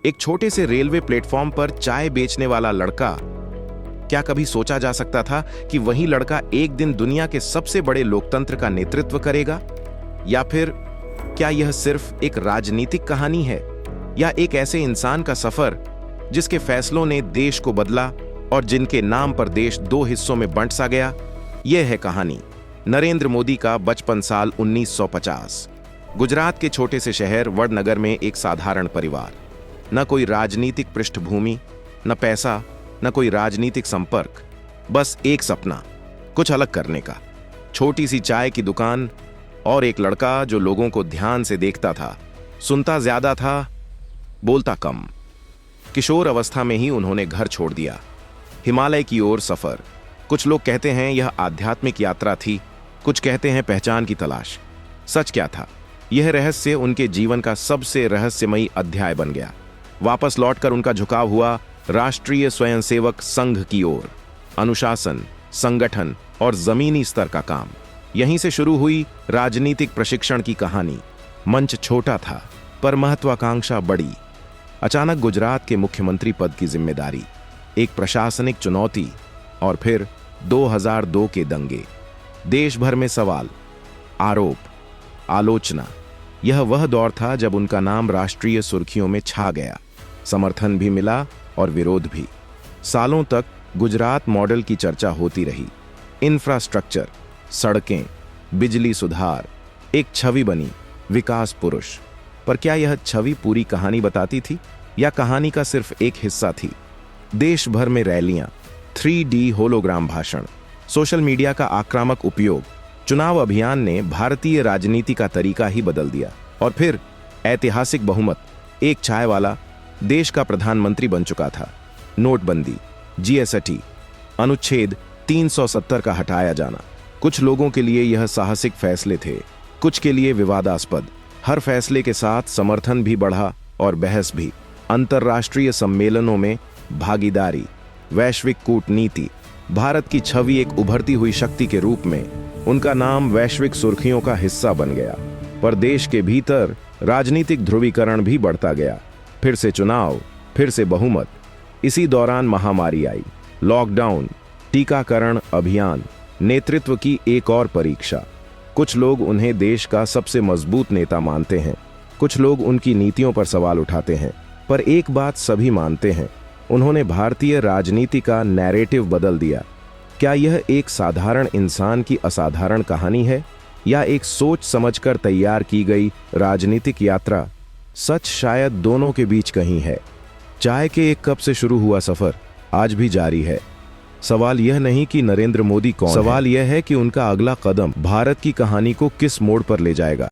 एक छोटे से रेलवे प्लेटफॉर्म पर चाय बेचने वाला लड़का, क्या कभी सोचा जा सकता था कि वही लड़का एक दिन दुनिया के सबसे बड़े लोकतंत्र का नेतृत्व करेगा? या फिर क्या यह सिर्फ एक राजनीतिक कहानी है, या एक ऐसे इंसान का सफर जिसके फैसलों ने देश को बदला और जिनके नाम पर देश दो हिस्सों में बंट सा गया? यह है कहानी नरेंद्र मोदी का बचपन साल 1950। गुजरात के छोटे से शहर वडनगर में एक साधारण परिवार। न कोई राजनीतिक पृष्ठभूमि, न पैसा, न कोई राजनीतिक संपर्क, बस एक सपना, कुछ अलग करने का। छोटी सी चाय की दुकान और एक लड़का जो लोगों को ध्यान से देखता था, सुनता ज्यादा था, बोलता कम। किशोर अवस्था में ही उन्होंने घर छोड़ दिया। हिमालय की ओर सफर। कुछ लोग कहते हैं यह आध्यात्मिक यात्रा थी, कुछ कहते हैं पहचान की तलाश। सच क्या था? यह रहस्य उनके जीवन का सबसे रहस्यमयी अध्याय बन गया। वापस लौटकर उनका झुकाव हुआ राष्ट्रीय स्वयंसेवक संघ की ओर। अनुशासन, संगठन और जमीनी स्तर का काम। यहीं से शुरू हुई राजनीतिक प्रशिक्षण की कहानी। मंच छोटा था पर महत्वाकांक्षा बड़ी। अचानक गुजरात के मुख्यमंत्री पद की जिम्मेदारी, एक प्रशासनिक चुनौती, और फिर 2002 के दंगे। देश भर में सवाल, आरोप, आलोचना। यह वह दौर था जब उनका नाम राष्ट्रीय सुर्खियों में छा गया। समर्थन भी मिला और विरोध भी। सालों तक गुजरात मॉडल की चर्चा होती रही। इंफ्रास्ट्रक्चर, सड़कें, बिजली सुधार, एक छवि बनी, विकास पुरुष। पर क्या यह छवि पूरी कहानी बताती थी, या कहानी का सिर्फ एक हिस्सा थी? देश भर में रैलियां, 3D होलोग्राम भाषण, सोशल मीडिया का आक्रामक उपयोग, चुनाव अभियान ने भारतीय राजनीति का तरीका ही बदल दिया। और फिर ऐतिहासिक बहुमत, एक चाय वाला देश का प्रधानमंत्री बन चुका था। नोटबंदी, GST, अनुच्छेद 370 का हटाया जाना। कुछ लोगों के लिए यह साहसिक फैसले थे, कुछ के लिए विवादास्पद। हर फैसले के साथ समर्थन भी बढ़ा और बहस भी। अंतर्राष्ट्रीय सम्मेलनों में भागीदारी, वैश्विक कूटनीति। भारत की छवि एक उभरती हुई शक्ति के रूप में उनका नाम वैश्विक सुर्खियों का हिस्सा बन गया। पर देश के भीतर राजनीतिक ध्रुवीकरण भी बढ़ता गया। फिर से चुनाव, फिर से बहुमत। इसी दौरान महामारी आई, लॉकडाउन, टीकाकरण अभियान, नेतृत्व की एक और परीक्षा। कुछ लोग उन्हें देश का सबसे मजबूत नेता मानते हैं, कुछ लोग उनकी नीतियों पर सवाल उठाते हैं। पर एक बात सभी मानते हैं, उन्होंने भारतीय राजनीति का नैरेटिव बदल दिया। क्या यह एक साधारण इंसान की असाधारण कहानी है, या एक सोच समझकर तैयार की गई राजनीतिक यात्रा? सच शायद दोनों के बीच कहीं है। चाय के एक कप से शुरू हुआ सफर आज भी जारी है। सवाल यह नहीं कि नरेंद्र मोदी कौन है, सवाल यह है कि उनका अगला कदम भारत की कहानी को किस मोड़ पर ले जाएगा।